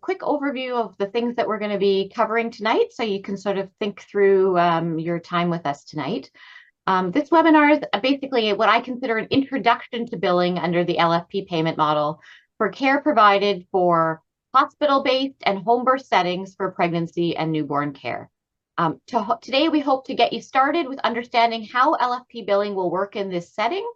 quick overview of the things that we're going to be covering tonight so you can sort of think through your time with us tonight. This webinar is basically what I consider an introduction to billing under the LFP payment model for care provided for hospital-based and home-birth settings for pregnancy and newborn care. Today, we hope to get you started with understanding how LFP billing will work in this setting.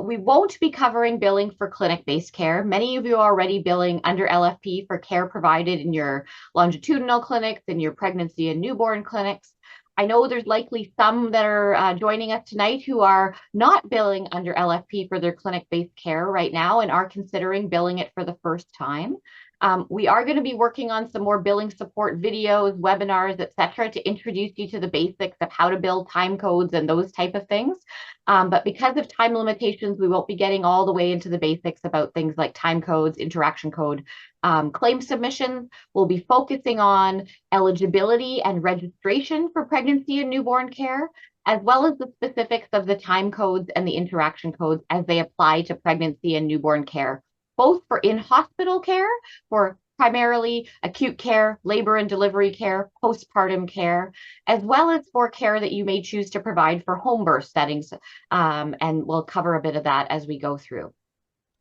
We won't be covering billing for clinic-based care. Many of you are already billing under LFP for care provided in your longitudinal clinics, in your pregnancy and newborn clinics. I know there's likely some that are joining us tonight who are not billing under LFP for their clinic-based care right now and are considering billing it for the first time. We are going to be working on some more billing support videos, webinars, etc., to introduce you to the basics of how to bill time codes and those type of things. But because of time limitations, we won't be getting all the way into the basics about things like time codes, interaction code, claim submissions. We'll be focusing on eligibility and registration for pregnancy and newborn care, as well as the specifics of the time codes and the interaction codes as they apply to pregnancy and newborn care, both for in-hospital care, for primarily acute care, labor and delivery care, postpartum care, as well as for care that you may choose to provide for home birth settings. And we'll cover a bit of that as we go through.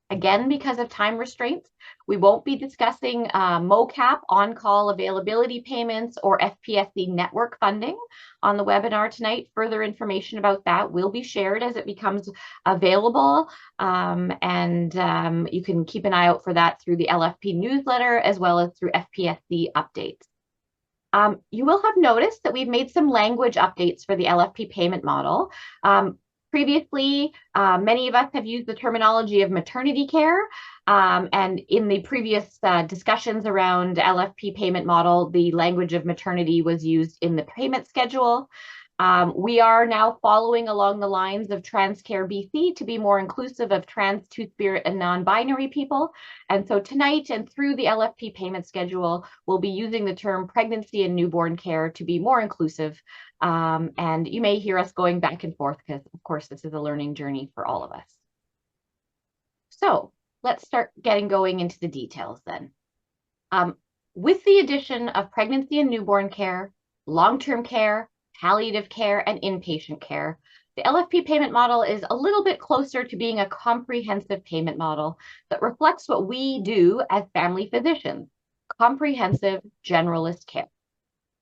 Again, because of time restraints, we won't be discussing MOCAP, on-call availability payments, or FPSC network funding on the webinar tonight. Further information about that will be shared as it becomes available, and you can keep an eye out for that through the LFP newsletter as well as through FPSC updates. You will have noticed that we've made some language updates for the LFP payment model. Previously, many of us have used the terminology of maternity care, and in the previous discussions around LFP payment model, the language of maternity was used in the payment schedule. We are now following along the lines of TransCare BC to be more inclusive of trans, two-spirit, and non-binary people. And so tonight and through the LFP payment schedule, we'll be using the term pregnancy and newborn care to be more inclusive. And you may hear us going back and forth because, of course, this is a learning journey for all of us. So let's start going into the details then. With the addition of pregnancy and newborn care, long-term care, palliative care, and inpatient care, the LFP payment model is a little bit closer to being a comprehensive payment model that reflects what we do as family physicians, comprehensive generalist care.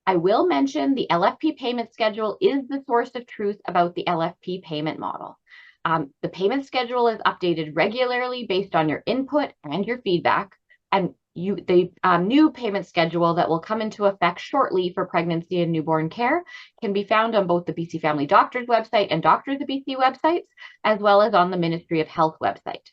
I will mention the LFP payment schedule is the source of truth about the LFP payment model. The payment schedule is updated regularly based on your input and your feedback, and the new payment schedule that will come into effect shortly for pregnancy and newborn care can be found on both the BC Family Doctors website and Doctors of BC websites, as well as on the Ministry of Health website.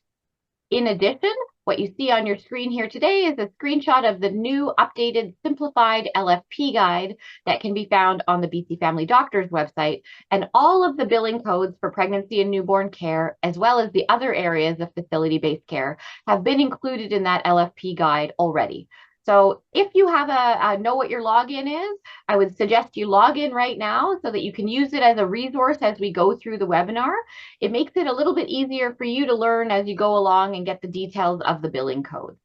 In addition, what you see on your screen here today is a screenshot of the new updated simplified LFP guide that can be found on the BC Family Doctors website, and all of the billing codes for pregnancy and newborn care, as well as the other areas of facility-based care, have been included in that LFP guide already. So if you have know what your login is, I would suggest you log in right now so that you can use it as a resource as we go through the webinar. It makes it a little bit easier for you to learn as you go along and get the details of the billing codes.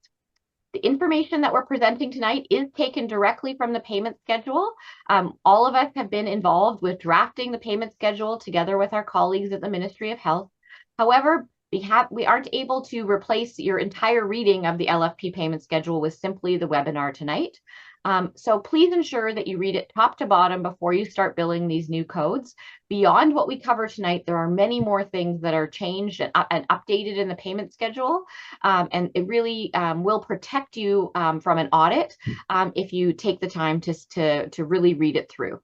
The information that we're presenting tonight is taken directly from the payment schedule. All of us have been involved with drafting the payment schedule together with our colleagues at the Ministry of Health. However, we aren't able to replace your entire reading of the LFP payment schedule with simply the webinar tonight. So please ensure that you read it top to bottom before you start billing these new codes. Beyond what we cover tonight, there are many more things that are changed and updated in the payment schedule. And it really will protect you from an audit if you take the time to really read it through.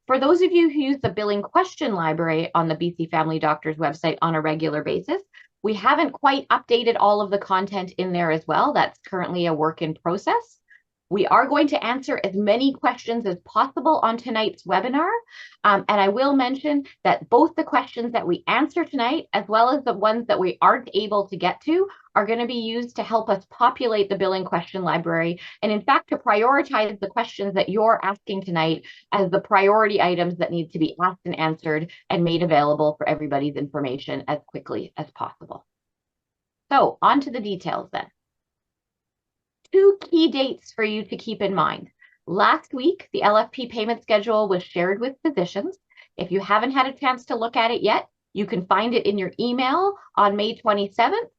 For those of you who use the billing question library on the BC Family Doctors website on a regular basis, we haven't quite updated all of the content in there as well. That's currently a work in process. We are going to answer as many questions as possible on tonight's webinar. And I will mention that both the questions that we answer tonight, as well as the ones that we aren't able to get to, are going to be used to help us populate the billing question library. And in fact, to prioritize the questions that you're asking tonight as the priority items that need to be asked and answered and made available for everybody's information as quickly as possible. So on to the details then. two key dates for you to keep in mind. Last week, the LFP payment schedule was shared with physicians. If you haven't had a chance to look at it yet, you can find it in your email on May 27th,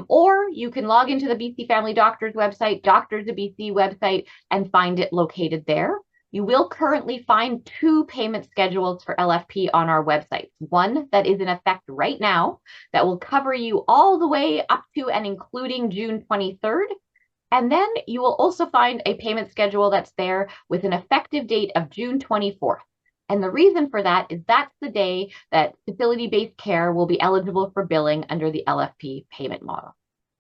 or you can log into the BC Family Doctors website, Doctors of BC website, and find it located there. You will currently find two payment schedules for LFP on our website. One that is in effect right now that will cover you all the way up to and including June 23rd. And then you will also find a payment schedule that's there with an effective date of June 24th. And the reason for that is that's the day that facility-based care will be eligible for billing under the LFP payment model.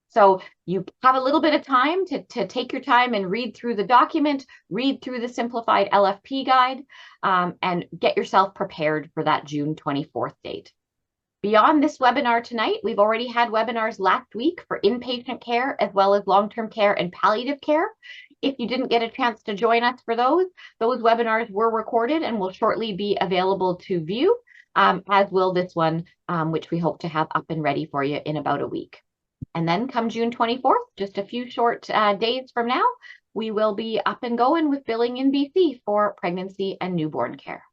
So you have a little bit of time to take your time and read through the document, read through the simplified LFP guide, and get yourself prepared for that June 24th date. Beyond this webinar tonight, we've already had webinars last week for inpatient care as well as long-term care and palliative care. If you didn't get a chance to join us for those webinars were recorded and will shortly be available to view, as will this one, which we hope to have up and ready for you in about a week. And then come June 24th, just a few short days from now, we will be up and going with billing in BC for pregnancy and newborn care.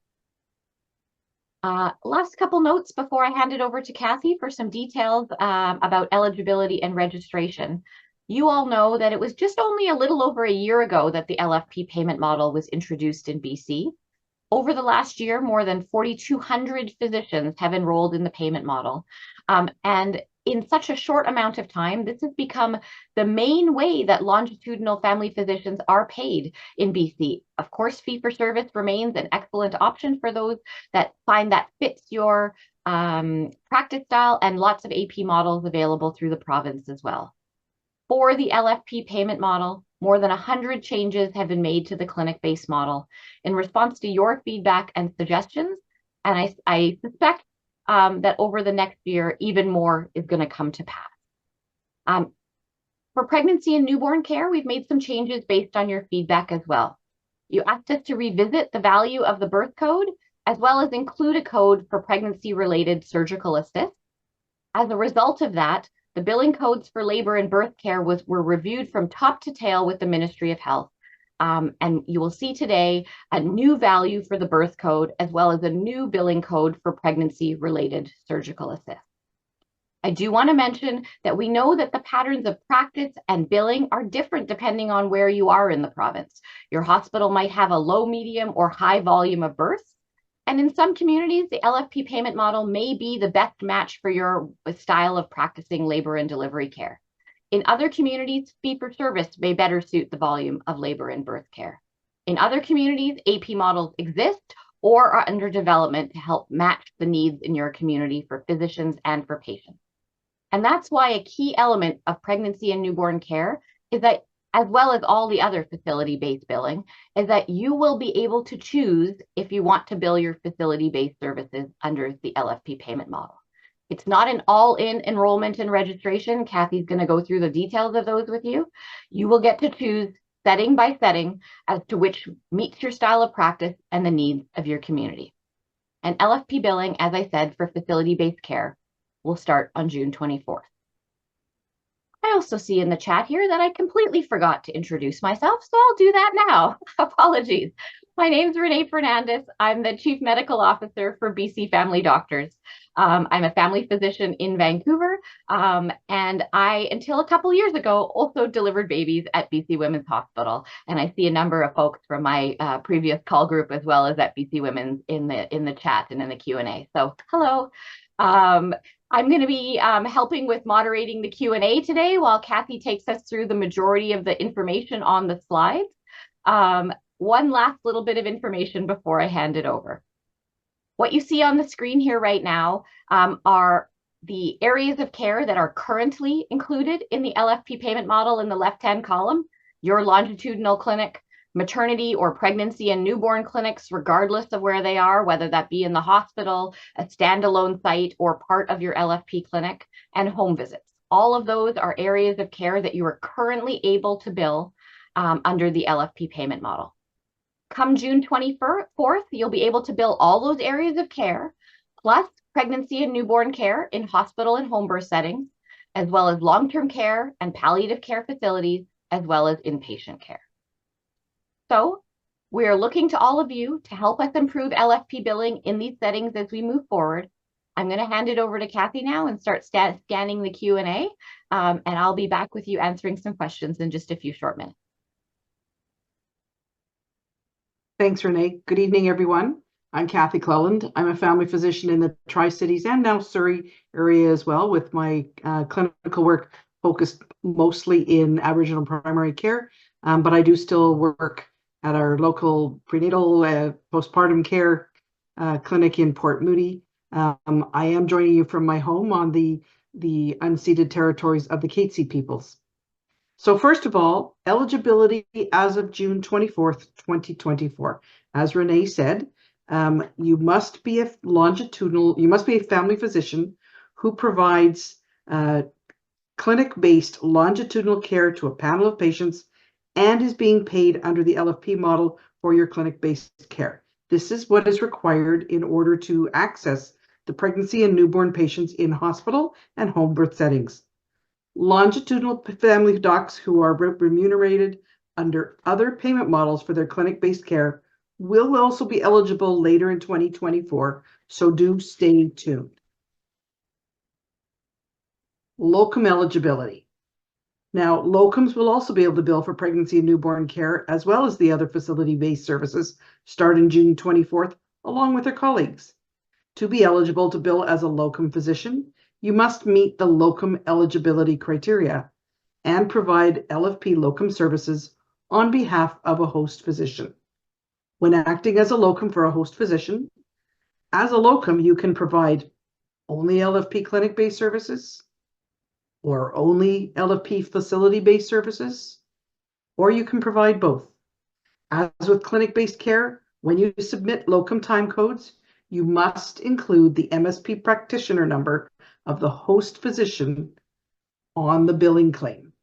Last couple notes before I hand it over to Kathy for some details about eligibility and registration. You all know that it was just only a little over a year ago that the LFP payment model was introduced in BC. Over the last year, more than 4,200 physicians have enrolled in the payment model. And in such a short amount of time, this has become the main way that longitudinal family physicians are paid in BC. Of course, fee-for-service remains an excellent option for those that find that fits your practice style, and lots of AP models available through the province as well. For the LFP payment model, more than 100 changes have been made to the clinic-based model in response to your feedback and suggestions, and I suspect that over the next year, even more is going to come to pass. For pregnancy and newborn care, we've made some changes based on your feedback as well. You asked us to revisit the value of the birth code, as well as include a code for pregnancy-related surgical assist. As a result of that, the billing codes for labor and birth care were reviewed from top to tail with the Ministry of Health. And you will see today a new value for the birth code, as well as a new billing code for pregnancy-related surgical assist. I do want to mention that we know that the patterns of practice and billing are different depending on where you are in the province. Your hospital might have a low, medium, or high volume of births. And in some communities, the LFP payment model may be the best match for your style of practicing labor and delivery care. In other communities, fee-for-service may better suit the volume of labor and birth care. In other communities, AP models exist or are under development to help match the needs in your community for physicians and for patients. And that's why a key element of pregnancy and newborn care is that, as well as all the other facility-based billing, is that you will be able to choose if you want to bill your facility-based services under the LFP payment model. It's not an all-in enrollment and registration. Kathy's going to go through the details of those with you. You will get to choose setting by setting as to which meets your style of practice and the needs of your community. And LFP billing, as I said, for facility-based care will start on June 24th. I also see in the chat here that I completely forgot to introduce myself, so I'll do that now. Apologies. My name's Renee Fernandez. I'm the Chief Medical Officer for BC Family Doctors. I'm a family physician in Vancouver, and I, until a couple years ago, also delivered babies at BC Women's Hospital. And I see a number of folks from my previous call group, as well as at BC Women's in the chat and in the Q&A. So hello. I'm going to be helping with moderating the Q&A today while Kathy takes us through the majority of the information on the slides. One last little bit of information before I hand it over. What you see on the screen here right now are the areas of care that are currently included in the LFP payment model in the left-hand column: your longitudinal clinic, maternity or pregnancy and newborn clinics, regardless of where they are, whether that be in the hospital, a standalone site, or part of your LFP clinic, and home visits. All of those are areas of care that you are currently able to bill under the LFP payment model. Come June 24th, you'll be able to bill all those areas of care, plus pregnancy and newborn care in hospital and home birth settings, as well as long-term care and palliative care facilities, as well as inpatient care. So we are looking to all of you to help us improve LFP billing in these settings as we move forward. I'm going to hand it over to Kathy now and start scanning the Q&A, and I'll be back with you answering some questions in just a few short minutes. Thanks, Renee. Good evening, everyone. I'm Kathy Cleland. I'm a family physician in the Tri-Cities and now Surrey area as well, with my clinical work focused mostly in Aboriginal primary care, but I do still work at our local prenatal postpartum care clinic in Port Moody. I am joining you from my home on the unceded territories of the Katzie peoples. So first of all, eligibility as of June 24th, 2024. As Renee said, you must be a family physician who provides clinic-based longitudinal care to a panel of patients and is being paid under the LFP model for your clinic-based care. This is what is required in order to access the pregnancy and newborn patients in hospital and home birth settings. Longitudinal family docs who are remunerated under other payment models for their clinic-based care will also be eligible later in 2024, so do stay tuned. Locum eligibility. Now, locums will also be able to bill for pregnancy and newborn care, as well as the other facility-based services, starting June 24th, along with their colleagues. To be eligible to bill as a locum physician, you must meet the locum eligibility criteria and provide LFP locum services on behalf of a host physician. When acting as a locum for a host physician, as a locum, you can provide only LFP clinic-based services, or only LFP facility-based services, or you can provide both. As with clinic-based care, when you submit locum time codes, you must include the MSP practitioner number of the host physician on the billing claim.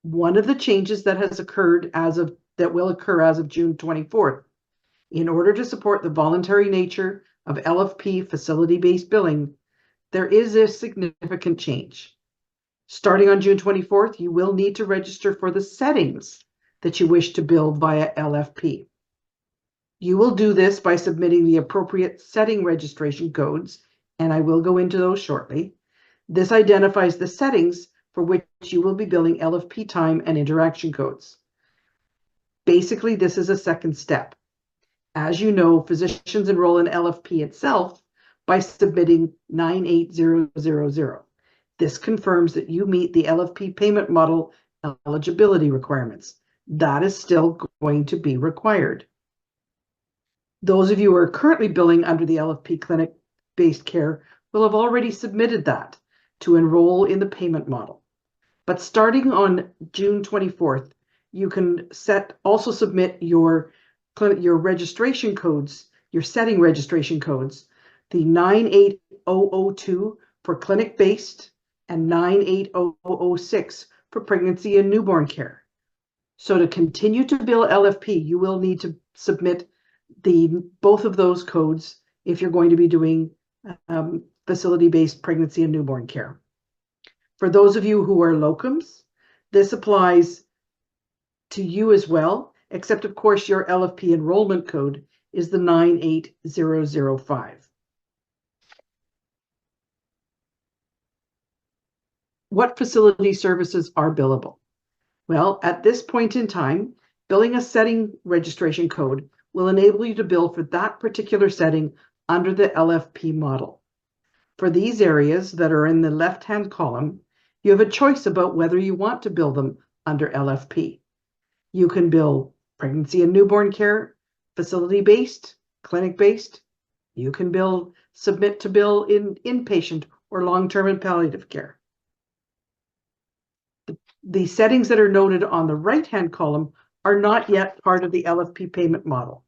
One of the changes that has occurred that will occur as of June 24th, in order to support the voluntary nature of LFP facility-based billing, there is a significant change. Starting on June 24th, you will need to register for the settings that you wish to bill via LFP. You will do this by submitting the appropriate setting registration codes, and I will go into those shortly. This identifies the settings for which you will be billing LFP time and interaction codes. Basically, this is a second step. As you know, physicians enroll in LFP itself by submitting 98000. This confirms that you meet the LFP payment model eligibility requirements. That is still going to be required. Those of you who are currently billing under the LFP clinic-based care will have already submitted that to enroll in the payment model. But starting on June 24th, you can also submit your registration codes, your setting registration codes, the 98002 for clinic-based and 98006 for pregnancy and newborn care. So to continue to bill LFP, you will need to submit both of those codes if you're going to be doing facility-based pregnancy and newborn care. For those of you who are locums, this applies to you as well, except of course your LFP enrollment code is the 98005. What facility services are billable? Well, at this point in time, billing a setting registration code will enable you to bill for that particular setting under the LFP model. For these areas that are in the left-hand column, you have a choice about whether you want to bill them under LFP. You can bill pregnancy and newborn care, facility-based, clinic-based. You can submit to bill in inpatient or long-term and palliative care. The settings that are noted on the right-hand column are not yet part of the LFP payment model.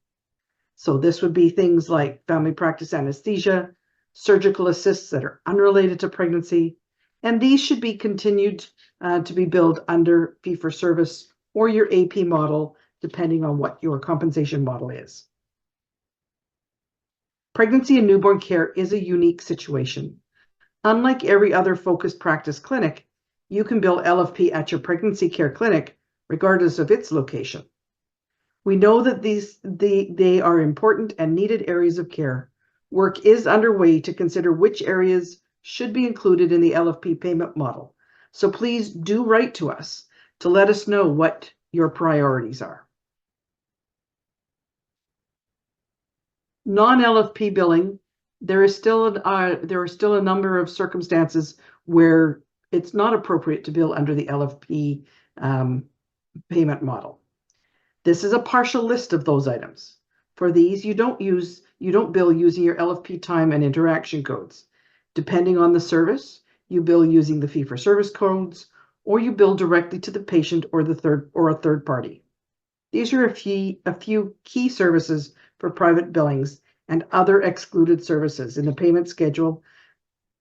So this would be things like family practice anesthesia, surgical assists that are unrelated to pregnancy, and these should be continued to be billed under fee-for-service or your AP model, depending on what your compensation model is. Pregnancy and newborn care is a unique situation. Unlike every other focused practice clinic, you can bill LFP at your pregnancy care clinic, regardless of its location. We know that they are important and needed areas of care. Work is underway to consider which areas should be included in the LFP payment model. So please do write to us to let us know what your priorities are. Non-LFP billing, there are still a number of circumstances where it's not appropriate to bill under the LFP payment model. This is a partial list of those items. For these, you don't bill using your LFP time and interaction codes. Depending on the service, you bill using the fee-for-service codes, or you bill directly to the patient or a third party. These are a few key services for private billings and other excluded services in the payment schedule.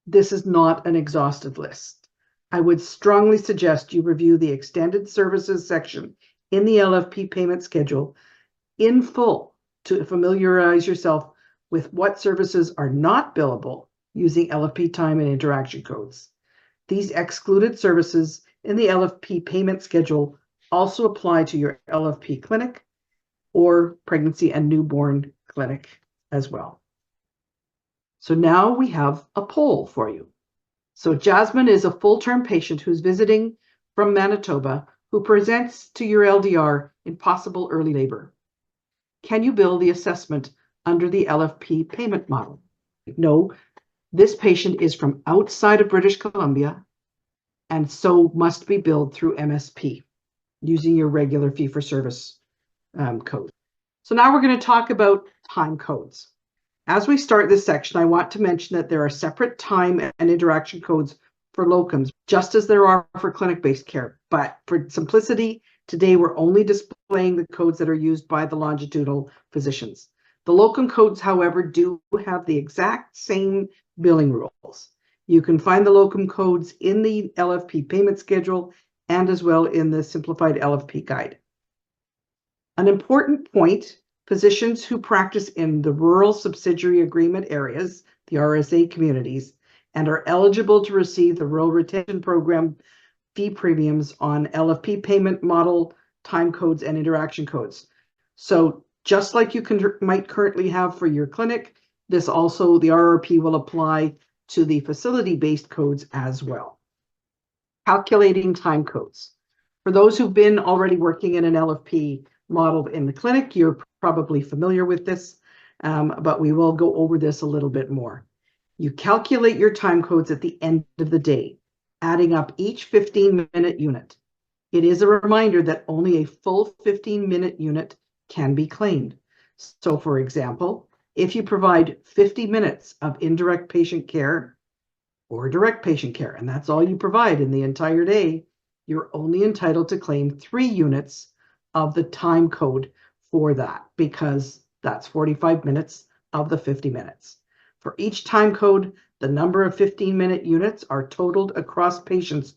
This is not an exhaustive list. I would strongly suggest you review the extended services section in the LFP payment schedule in full to familiarize yourself with what services are not billable using LFP time and interaction codes. These excluded services in the LFP payment schedule also apply to your LFP clinic or pregnancy and newborn clinic as well. So now we have a poll for you. So Jasmine is a full-term patient who's visiting from Manitoba who presents to your LDR in possible early labor. Can you bill the assessment under the LFP payment model? No, this patient is from outside of British Columbia and so must be billed through MSP using your regular fee-for-service code. So now we're going to talk about time codes. As we start this section, I want to mention that there are separate time and interaction codes for locums, just as there are for clinic-based care. But for simplicity, today we're only displaying the codes that are used by the longitudinal physicians. The locum codes, however, do have the exact same billing rules. You can find the locum codes in the LFP payment schedule and as well in the simplified LFP guide. An important point, physicians who practice in the rural subsidiary agreement areas, the RSA communities, and are eligible to receive the Rural Retention Program fee premiums on LFP payment model, time codes, and interaction codes. So just like you might currently have for your clinic, this also, the RRP will apply to the facility-based codes as well. Calculating time codes. For those who've been already working in an LFP model in the clinic, you're probably familiar with this, but we will go over this a little bit more. You calculate your time codes at the end of the day, adding up each 15-minute unit. It is a reminder that only a full 15-minute unit can be claimed. So for example, if you provide 50 minutes of indirect patient care or direct patient care, and that's all you provide in the entire day, you're only entitled to claim 3 units of the time code for that, because that's 45 minutes of the 50 minutes. For each time code, the number of 15-minute units are totaled across patients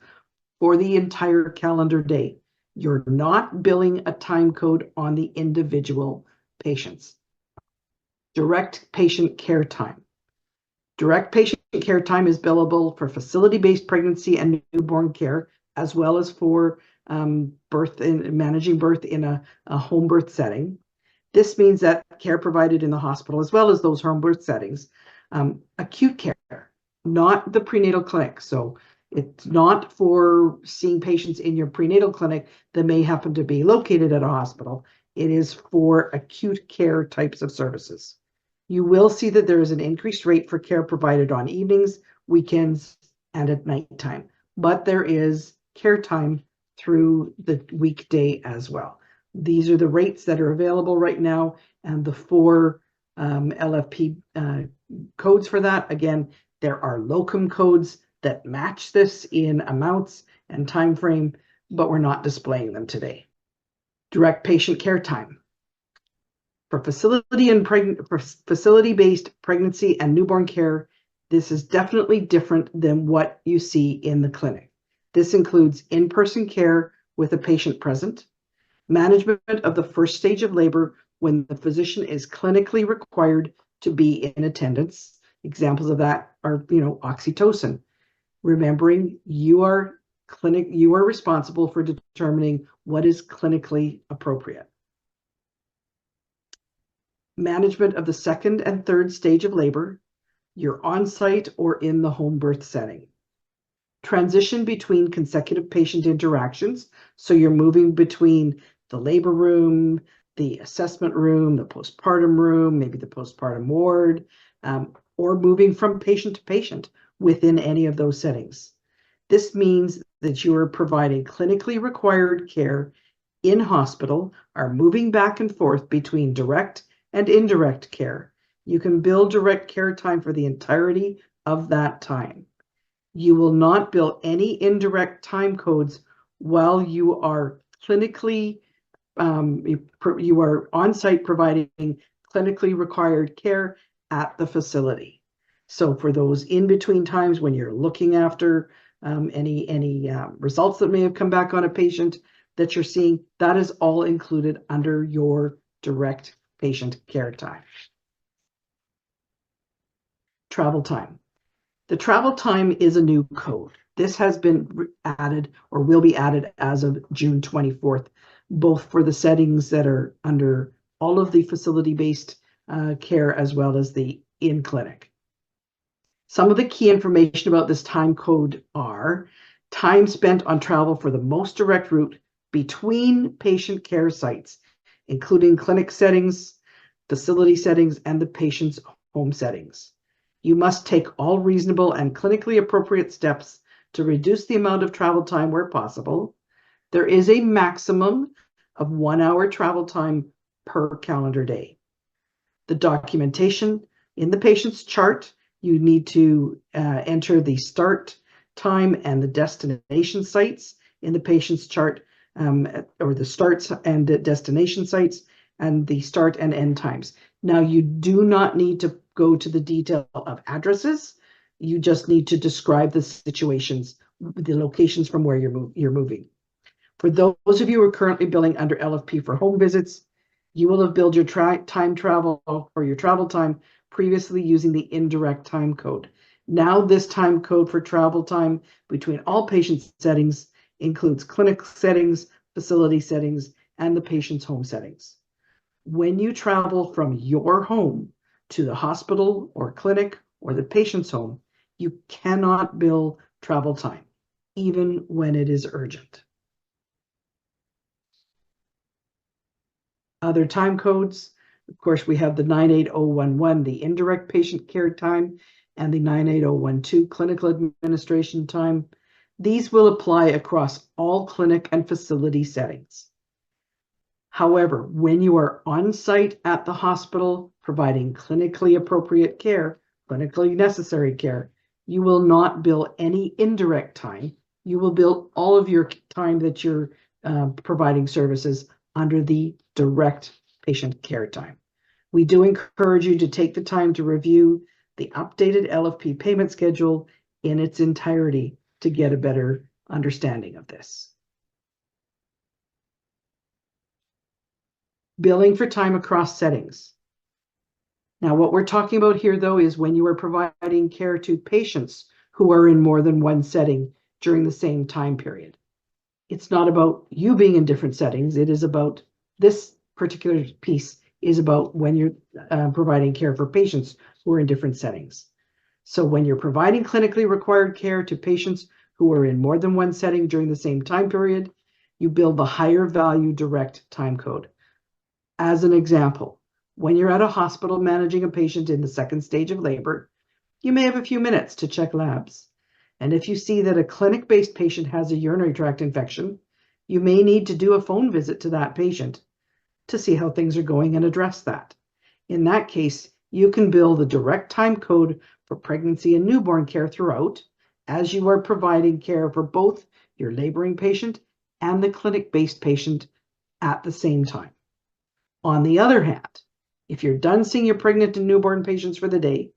for the entire calendar day. You're not billing a time code on the individual patients. Direct patient care time. Direct patient care time is billable for facility-based pregnancy and newborn care, as well as for managing birth in a home birth setting. This means that care provided in the hospital, as well as those home birth settings, acute care, not the prenatal clinic. So it's not for seeing patients in your prenatal clinic that may happen to be located at a hospital. It is for acute care types of services. You will see that there is an increased rate for care provided on evenings, weekends, and at nighttime, but there is care time through the weekday as well. These are the rates that are available right now, and the 4 LFP codes for that. Again, there are locum codes that match this in amounts and time frame, but we're not displaying them today. Direct patient care time. For facility-based pregnancy and newborn care, this is definitely different than what you see in the clinic. This includes in-person care with a patient present, management of the first stage of labor when the physician is clinically required to be in attendance. Examples of that are, oxytocin. Remembering you are responsible for determining what is clinically appropriate. Management of the second and third stage of labor. You're on-site or in the home birth setting. Transition between consecutive patient interactions. So you're moving between the labor room, the assessment room, the postpartum room, maybe the postpartum ward, or moving from patient to patient within any of those settings. This means that you are providing clinically required care in hospital, are moving back and forth between direct and indirect care. You can bill direct care time for the entirety of that time. You will not bill any indirect time codes while you are clinically, you are on-site providing clinically required care at the facility. So for those in-between times when you're looking after any results that may have come back on a patient that you're seeing, that is all included under your direct patient care time. Travel time. The travel time is a new code. This has been added or will be added as of June 24th, both for the settings that are under all of the facility-based care as well as the in-clinic. Some of the key information about this time code are time spent on travel for the most direct route between patient care sites, including clinic settings, facility settings, and the patient's home settings. You must take all reasonable and clinically appropriate steps to reduce the amount of travel time where possible. There is a maximum of 1 hour travel time per calendar day. The documentation in the patient's chart, you need to enter the start time and the destination sites in the patient's chart, or the starts and destination sites and the start and end times. Now, you do not need to go to the detail of addresses. You just need to describe the situations, the locations from where you're moving. For those of you who are currently billing under LFP for home visits, you will have billed your time travel or your travel time previously using the indirect time code. Now this time code for travel time between all patient settings includes clinic settings, facility settings, and the patient's home settings. When you travel from your home to the hospital or clinic or the patient's home, you cannot bill travel time, even when it is urgent. Other time codes, of course, we have the 98011, the indirect patient care time, and the 98012 clinical administration time. These will apply across all clinic and facility settings. However, when you are on site at the hospital providing clinically appropriate care, clinically necessary care, you will not bill any indirect time. You will bill all of your time that you're providing services under the direct patient care time. We do encourage you to take the time to review the updated LFP payment schedule in its entirety to get a better understanding of this. Billing for time across settings. Now, what we're talking about here, though, is when you are providing care to patients who are in more than one setting during the same time period. It's not about you being in different settings. It is about this particular piece is about when you're providing care for patients who are in different settings. So when you're providing clinically required care to patients who are in more than one setting during the same time period, you bill the higher value direct time code. As an example, when you're at a hospital managing a patient in the second stage of labor, you may have a few minutes to check labs. And if you see that a clinic-based patient has a urinary tract infection, you may need to do a phone visit to that patient to see how things are going and address that. In that case, you can bill the direct time code for pregnancy and newborn care throughout, as you are providing care for both your laboring patient and the clinic-based patient at the same time. On the other hand, if you're done seeing your pregnant and newborn patients for the day,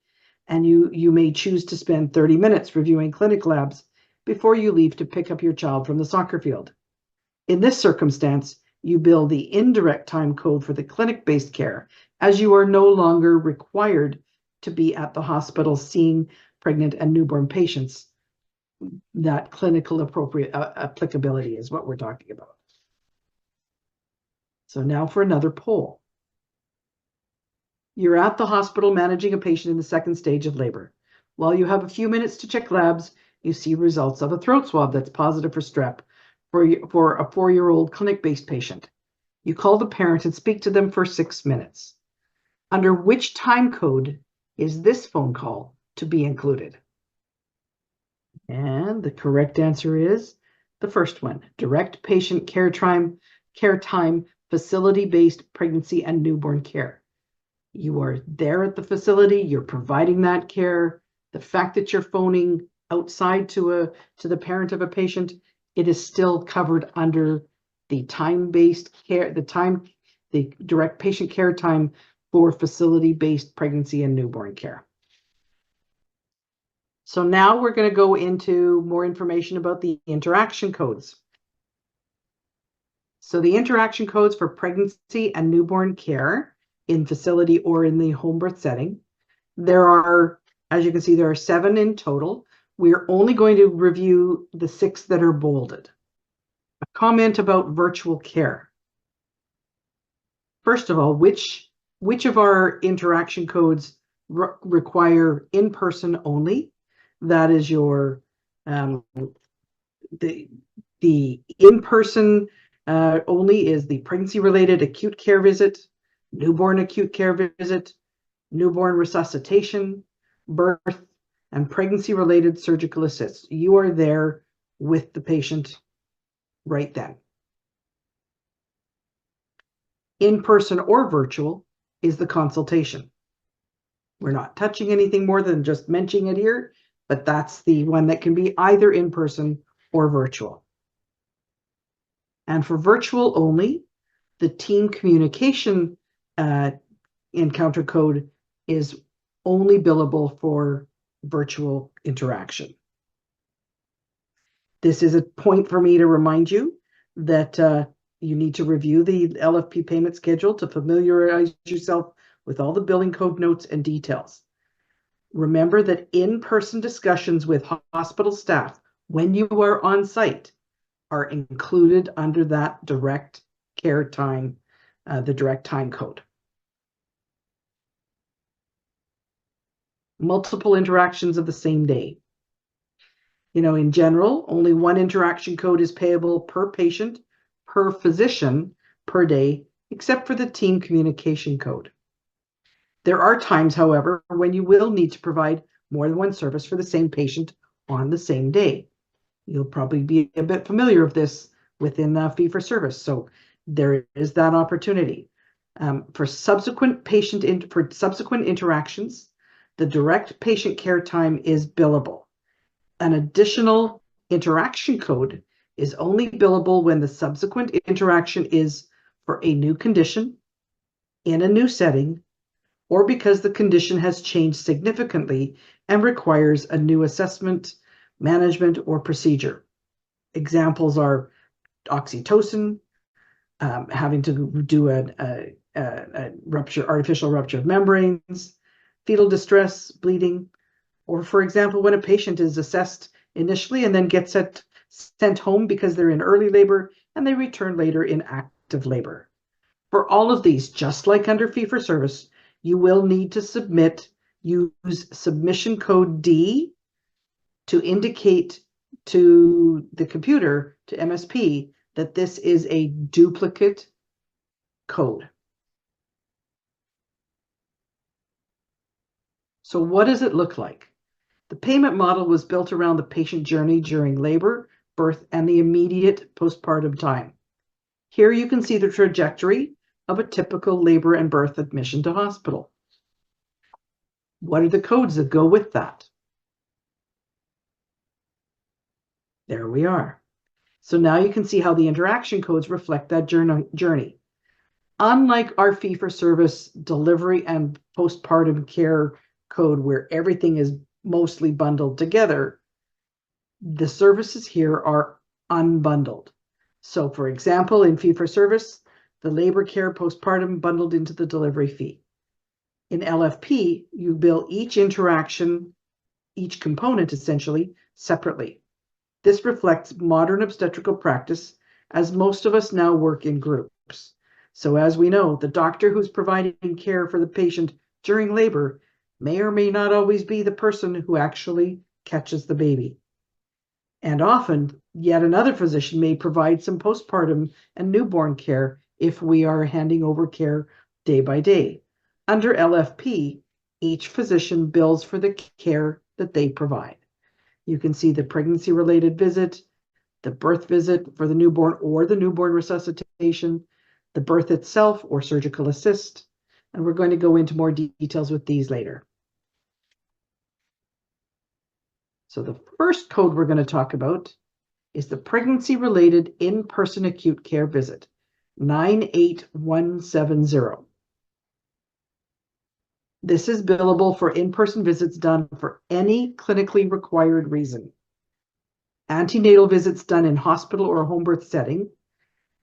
and you may choose to spend 30 minutes reviewing clinic labs before you leave to pick up your child from the soccer field. In this circumstance, you bill the indirect time code for the clinic-based care, as you are no longer required to be at the hospital seeing pregnant and newborn patients. That clinical appropriate applicability is what we're talking about. So now for another poll. You're at the hospital managing a patient in the second stage of labor. While you have a few minutes to check labs, you see results of a throat swab that's positive for strep for a 4-year-old clinic-based patient. You call the parent and speak to them for 6 minutes. Under which time code is this phone call to be included? And the correct answer is the first one, direct patient care time, facility-based pregnancy and newborn care. You are there at the facility, you're providing that care. The fact that you're phoning outside to the parent of a patient, it is still covered under the time-based care, the direct patient care time for facility-based pregnancy and newborn care. So now we're going to go into more information about the interaction codes. So the interaction codes for pregnancy and newborn care in facility or in the home birth setting, there are, as you can see, there are 7 in total. We're only going to review the 6 that are bolded. A comment about virtual care. First of all, which of our interaction codes require in-person only? That is your the in-person only is the pregnancy-related acute care visit, newborn acute care visit, newborn resuscitation, birth, and pregnancy-related surgical assists. You are there with the patient right then. In-person or virtual is the consultation. We're not touching anything more than just mentioning it here, but that's the one that can be either in-person or virtual. And for virtual only, the team communication encounter code is only billable for virtual interaction. This is a point for me to remind you that you need to review the LFP payment schedule to familiarize yourself with all the billing code notes and details. Remember that in-person discussions with hospital staff when you are on site are included under that direct care time, the direct time code. Multiple interactions of the same day. You know, in general, only one interaction code is payable per patient, per physician, per day, except for the team communication code. There are times, however, when you will need to provide more than one service for the same patient on the same day. You'll probably be a bit familiar with this within fee-for-service, so there is that opportunity. For subsequent interactions, the direct patient care time is billable. An additional interaction code is only billable when the subsequent interaction is for a new condition, in a new setting, or because the condition has changed significantly and requires a new assessment, management, or procedure. Examples are oxytocin, having to do a artificial rupture of membranes, fetal distress, bleeding, or for example, when a patient is assessed initially and then gets sent home because they're in early labor and they return later in active labor. For all of these, just like under fee-for-service, you will need to use submission code D to indicate to the computer, to MSP, that this is a duplicate code. So what does it look like? The payment model was built around the patient journey during labor, birth, and the immediate postpartum time. Here you can see the trajectory of a typical labor and birth admission to hospital. What are the codes that go with that? There we are. So now you can see how the interaction codes reflect that journey. Unlike our fee-for-service delivery and postpartum care code where everything is mostly bundled together, the services here are unbundled. So for example, in fee-for-service, the labor care postpartum bundled into the delivery fee. In LFP, you bill each interaction, each component essentially, separately. This reflects modern obstetrical practice, as most of us now work in groups. So as we know, the doctor who's providing care for the patient during labor may or may not always be the person who actually catches the baby. And often, yet another physician may provide some postpartum and newborn care if we are handing over care day by day. Under LFP, each physician bills for the care that they provide. You can see the pregnancy-related visit, the birth visit for the newborn or the newborn resuscitation, the birth itself or surgical assist, and we're going to go into more details with these later. So the first code we're going to talk about is the pregnancy-related in-person acute care visit, 98170. This is billable for in-person visits done for any clinically required reason. Antenatal visits done in hospital or home birth setting.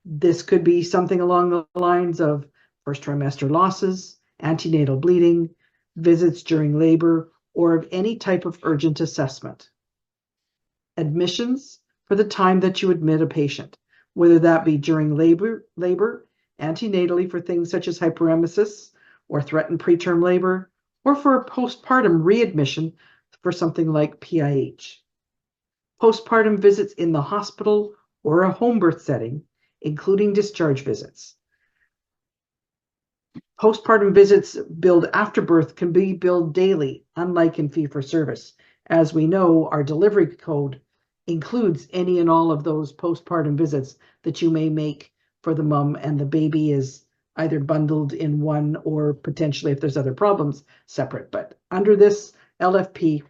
This could be something along the lines of first trimester losses, antenatal bleeding, visits during labor, or of any type of urgent assessment. Admissions for the time that you admit a patient, whether that be during labor, antenatally for things such as hyperemesis or threatened preterm labor, or for a postpartum readmission for something like PIH. Postpartum visits in the hospital or a home birth setting, including discharge visits. Postpartum visits billed after birth can be billed daily, unlike in fee-for-service. As we know, our delivery code includes any and all of those postpartum visits that you may make for the mom, and the baby is either bundled in one or potentially, if there's other problems, separate. But under this LFP,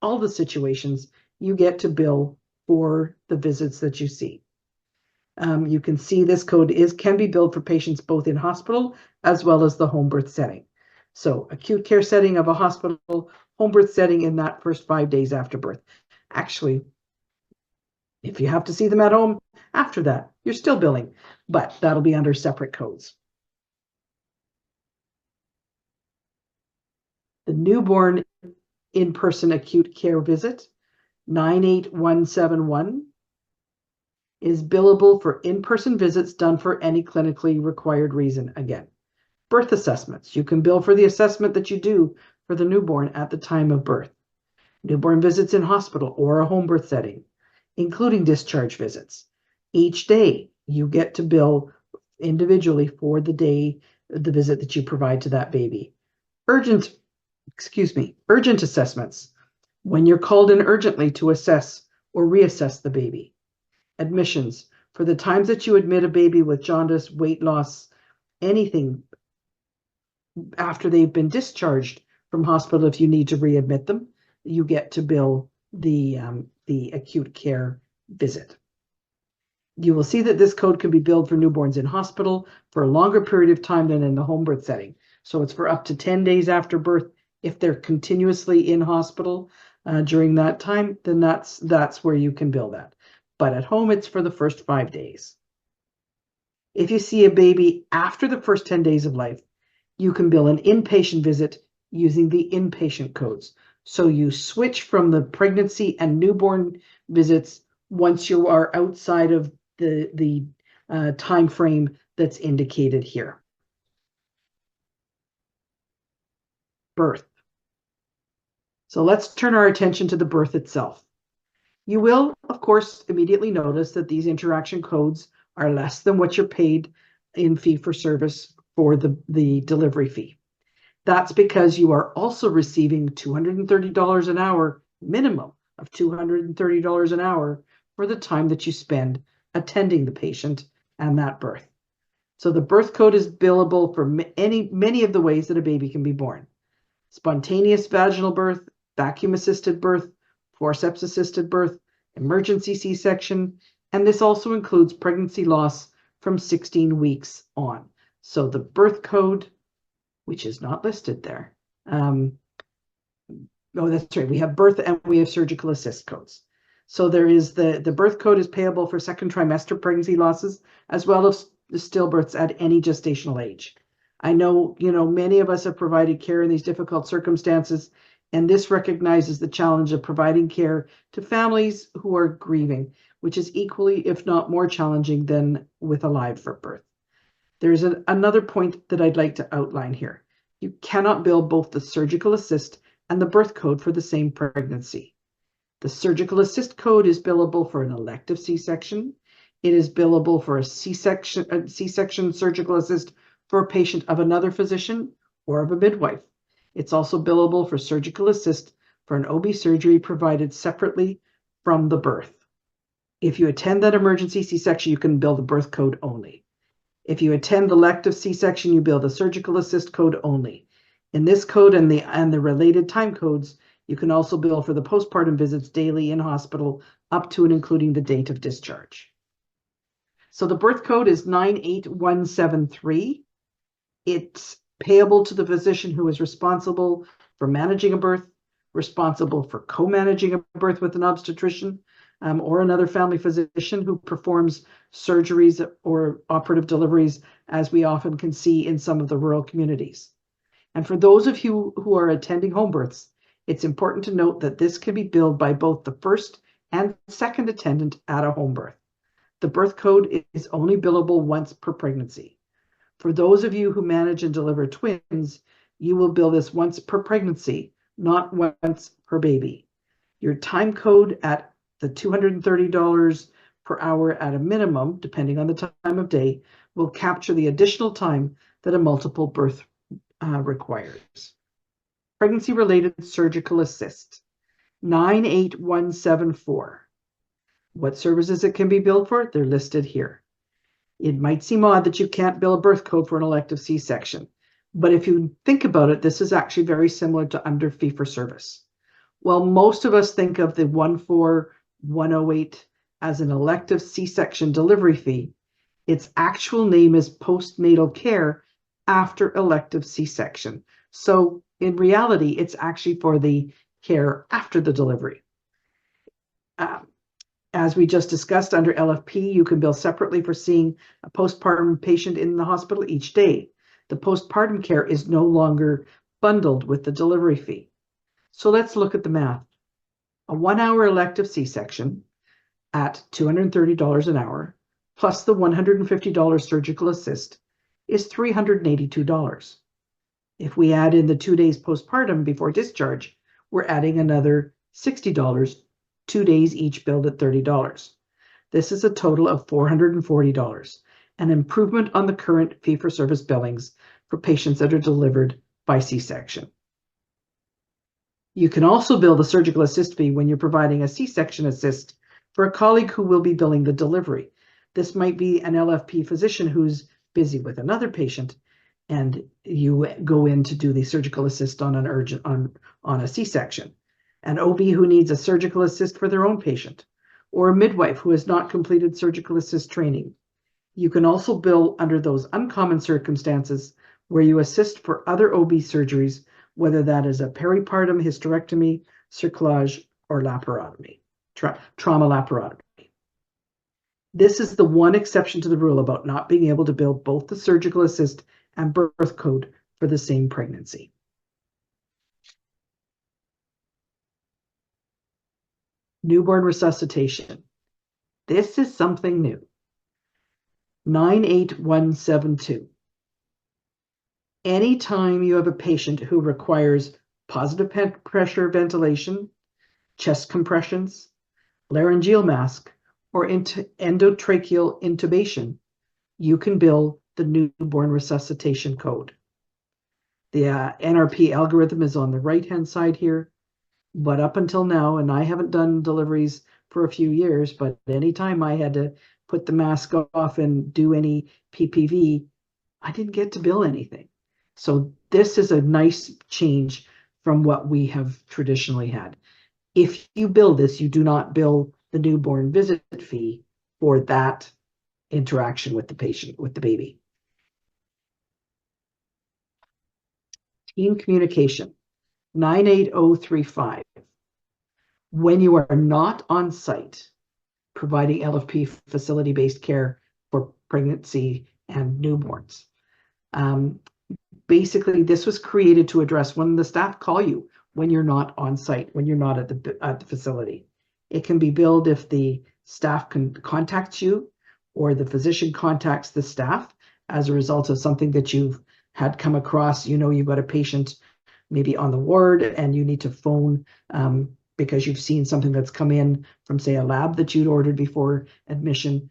all the situations, you get to bill for the visits that you see. You can see this code can be billed for patients both in hospital as well as the home birth setting. So acute care setting of a hospital, home birth setting in that first 5 days after birth. Actually, if you have to see them at home after that, you're still billing, but that'll be under separate codes. The newborn in-person acute care visit, 98171. is billable for in-person visits done for any clinically required reason. Again, birth assessments. You can bill for the assessment that you do for the newborn at the time of birth. Newborn visits in hospital or a home birth setting, including discharge visits. Each day, you get to bill individually for the day, the visit that you provide to that baby. Urgent assessments, when you're called in urgently to assess or reassess the baby. Admissions, for the times that you admit a baby with jaundice, weight loss, anything after they've been discharged from hospital, if you need to readmit them, you get to bill the acute care visit. You will see that this code can be billed for newborns in hospital for a longer period of time than in the home birth setting. So it's for up to 10 days after birth. If they're continuously in hospital during that time, then that's where you can bill that. But at home, it's for the first 5 days. If you see a baby after the first 10 days of life, you can bill an inpatient visit using the inpatient codes. So you switch from the pregnancy and newborn visits once you are outside of the time frame that's indicated here. Birth. So let's turn our attention to the birth itself. You will, of course, immediately notice that these interaction codes are less than what you're paid in fee-for-service for the delivery fee. That's because you are also receiving $230 an hour, minimum of $230 an hour for the time that you spend attending the patient and that birth. So the birth code is billable for many of the ways that a baby can be born. Spontaneous vaginal birth, vacuum-assisted birth, forceps-assisted birth, emergency C-section, and this also includes pregnancy loss from 16 weeks on. So the birth code, which is not listed there. Oh, that's right. We have birth and we have surgical assist codes. So there is the birth code is payable for second trimester pregnancy losses, as well as the stillbirths at any gestational age. I know, many of us have provided care in these difficult circumstances, and this recognizes the challenge of providing care to families who are grieving, which is equally, if not more challenging than with a live birth. There's another point that I'd like to outline here. You cannot bill both the surgical assist and the birth code for the same pregnancy. The surgical assist code is billable for an elective C-section. It is billable for a C-section surgical assist for a patient of another physician or of a midwife. It's also billable for surgical assist for an OB surgery provided separately from the birth. If you attend that emergency C-section, you can bill the birth code only. If you attend the elective C-section, you bill the surgical assist code only. In this code and the related time codes, you can also bill for the postpartum visits daily in hospital up to and including the date of discharge. So the birth code is 98173. It's payable to the physician who is responsible for managing a birth, responsible for co-managing a birth with an obstetrician, or another family physician who performs surgeries or operative deliveries, as we often can see in some of the rural communities. And for those of you who are attending home births, it's important to note that this can be billed by both the first and second attendant at a home birth. The birth code is only billable once per pregnancy. For those of you who manage and deliver twins, you will bill this once per pregnancy, not once per baby. Your time code at the $230 per hour at a minimum, depending on the time of day, will capture the additional time that a multiple birth requires. Pregnancy-related surgical assist, 98174. What services it can be billed for? They're listed here. It might seem odd that you can't bill a birth code for an elective C-section, but if you think about it, this is actually very similar to under fee-for-service. While most of us think of the 14108 as an elective C-section delivery fee, its actual name is postnatal care after elective C-section. So in reality, it's actually for the care after the delivery. As we just discussed under LFP, you can bill separately for seeing a postpartum patient in the hospital each day. The postpartum care is no longer bundled with the delivery fee. So let's look at the math. A 1-hour elective C-section at $230 an hour, plus the $150 surgical assist, is $382. If we add in the 2 days postpartum before discharge, we're adding another $60, 2 days each billed at $30. This is a total of $440, an improvement on the current fee-for-service billings for patients that are delivered by C-section. You can also bill the surgical assist fee when you're providing a C-section assist for a colleague who will be billing the delivery. This might be an LFP physician who's busy with another patient, and you go in to do the surgical assist on a C-section. An OB who needs a surgical assist for their own patient, or a midwife who has not completed surgical assist training. You can also bill under those uncommon circumstances where you assist for other OB surgeries, whether that is a peripartum hysterectomy, cerclage, or laparotomy, trauma laparotomy. This is the one exception to the rule about not being able to bill both the surgical assist and birth code for the same pregnancy. Newborn resuscitation. This is something new. 98172. Anytime you have a patient who requires positive pressure ventilation, chest compressions, laryngeal mask, or endotracheal intubation, you can bill the newborn resuscitation code. The NRP algorithm is on the right-hand side here. But up until now, and I haven't done deliveries for a few years, but anytime I had to put the mask off and do any PPV, I didn't get to bill anything. So this is a nice change from what we have traditionally had. If you bill this, you do not bill the newborn visit fee for that interaction with the patient, with the baby. Team communication. 98035. When you are not on site providing LFP facility-based care for pregnancy and newborns, Basically, this was created to address when the staff call you when you're not on site, when you're not at the facility. It can be billed if the staff contacts you or the physician contacts the staff as a result of something that you've had come across. You know, you've got a patient maybe on the ward and you need to phone because you've seen something that's come in from, say, a lab that you'd ordered before admission.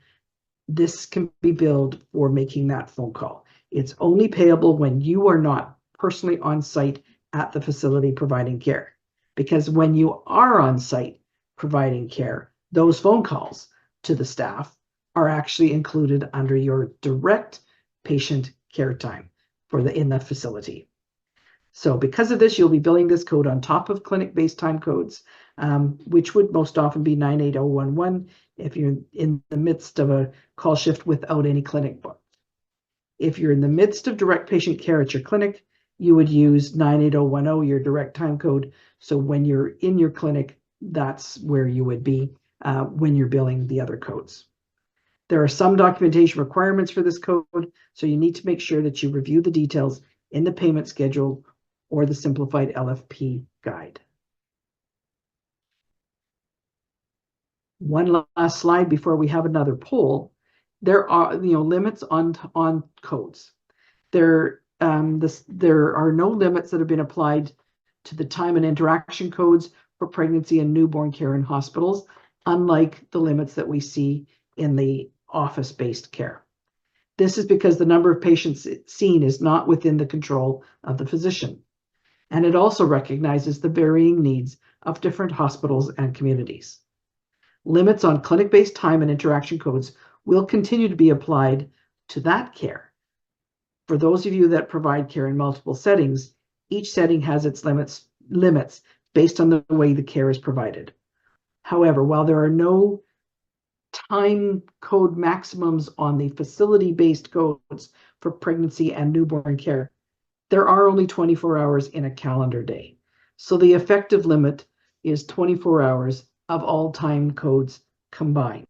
This can be billed for making that phone call. It's only payable when you are not personally on site at the facility providing care. Because when you are on site providing care, those phone calls to the staff are actually included under your direct patient care time in the facility. So because of this, you'll be billing this code on top of clinic-based time codes, which would most often be 98011 if you're in the midst of a call shift without any clinic booked. If you're in the midst of direct patient care at your clinic, you would use 98010, your direct time code. So when you're in your clinic, that's where you would be when you're billing the other codes. There are some documentation requirements for this code, so you need to make sure that you review the details in the payment schedule or the simplified LFP guide. One last slide before we have another poll. There are limits on codes. There are no limits that have been applied to the time and interaction codes for pregnancy and newborn care in hospitals, unlike the limits that we see in the office-based care. This is because the number of patients seen is not within the control of the physician. And it also recognizes the varying needs of different hospitals and communities. Limits on clinic-based time and interaction codes will continue to be applied to that care. For those of you that provide care in multiple settings, each setting has its limits based on the way the care is provided. However, while there are no time code maximums on the facility-based codes for pregnancy and newborn care, there are only 24 hours in a calendar day. So the effective limit is 24 hours of all time codes combined.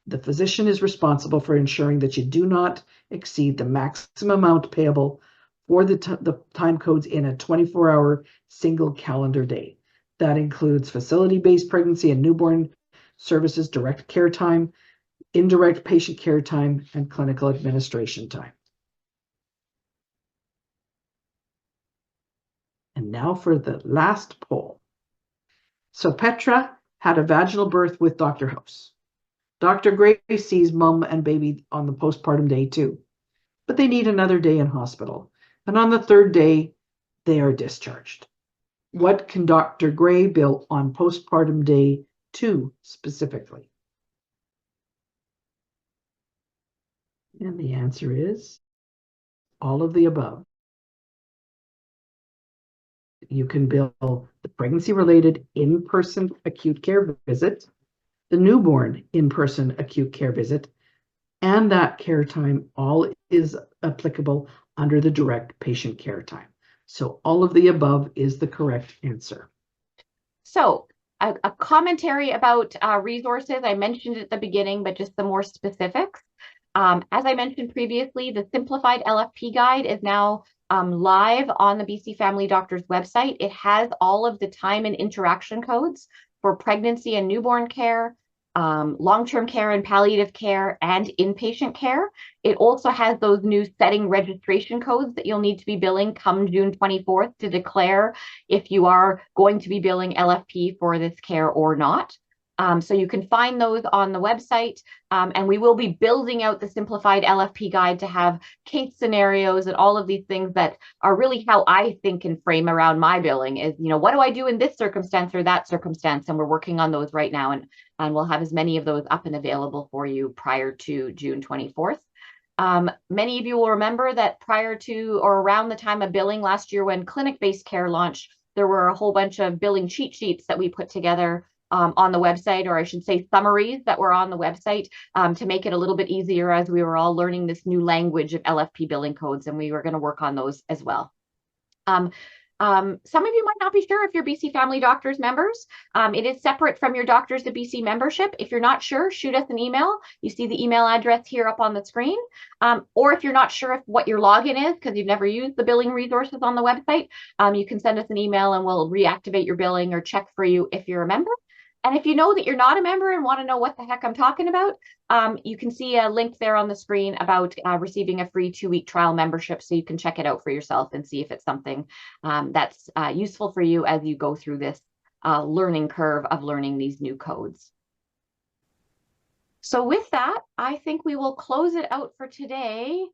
The physician is responsible for ensuring that you do not exceed the maximum amount payable for the time codes in a 24-hour single calendar day. That includes facility-based pregnancy and newborn services, direct care time, indirect patient care time, and clinical administration time. And now for the last poll. So Petra had a vaginal birth with Dr. House. Dr. Gray sees mom and baby on the postpartum day too, but they need another day in hospital. And on the third day, they are discharged. What can Dr. Gray bill on postpartum day 2 specifically? And the answer is all of the above. You can bill the pregnancy-related in-person acute care visit, the newborn in-person acute care visit, and that care time all is applicable under the direct patient care time. So all of the above is the correct answer. So a commentary about resources. I mentioned at the beginning, but just some more specifics. As I mentioned previously, the simplified LFP guide is now live on the BC Family Doctors website. It has all of the time and interaction codes for pregnancy and newborn care, long-term care and palliative care, and inpatient care. It also has those new setting registration codes that you'll need to be billing come June 24th to declare if you are going to be billing LFP for this care or not. So you can find those on the website, and we will be building out the simplified LFP guide to have case scenarios and all of these things that are really how I think and frame around my billing is, what do I do in this circumstance or that circumstance? And we're working on those right now, and we'll have as many of those up and available for you prior to June 24th. Many of you will remember that prior to or around the time of billing last year when clinic-based care launched, there were a whole bunch of billing cheat sheets that we put together on the website, or I should say summaries that were on the website to make it a little bit easier as we were all learning this new language of LFP billing codes, and we were going to work on those as well. Some of you might not be sure if you're BC Family Doctors members. It is separate from your Doctors of BC membership. If you're not sure, shoot us an email. You see the email address here up on the screen. Or if you're not sure if what your login is because you've never used the billing resources on the website, you can send us an email and we'll reactivate your billing or check for you if you're a member. And if you know that you're not a member and want to know what the heck I'm talking about, you can see a link there on the screen about receiving a free 2-week trial membership, so you can check it out for yourself and see if it's something that's useful for you as you go through this learning curve of learning these new codes. So with that, I think we will close it out for today.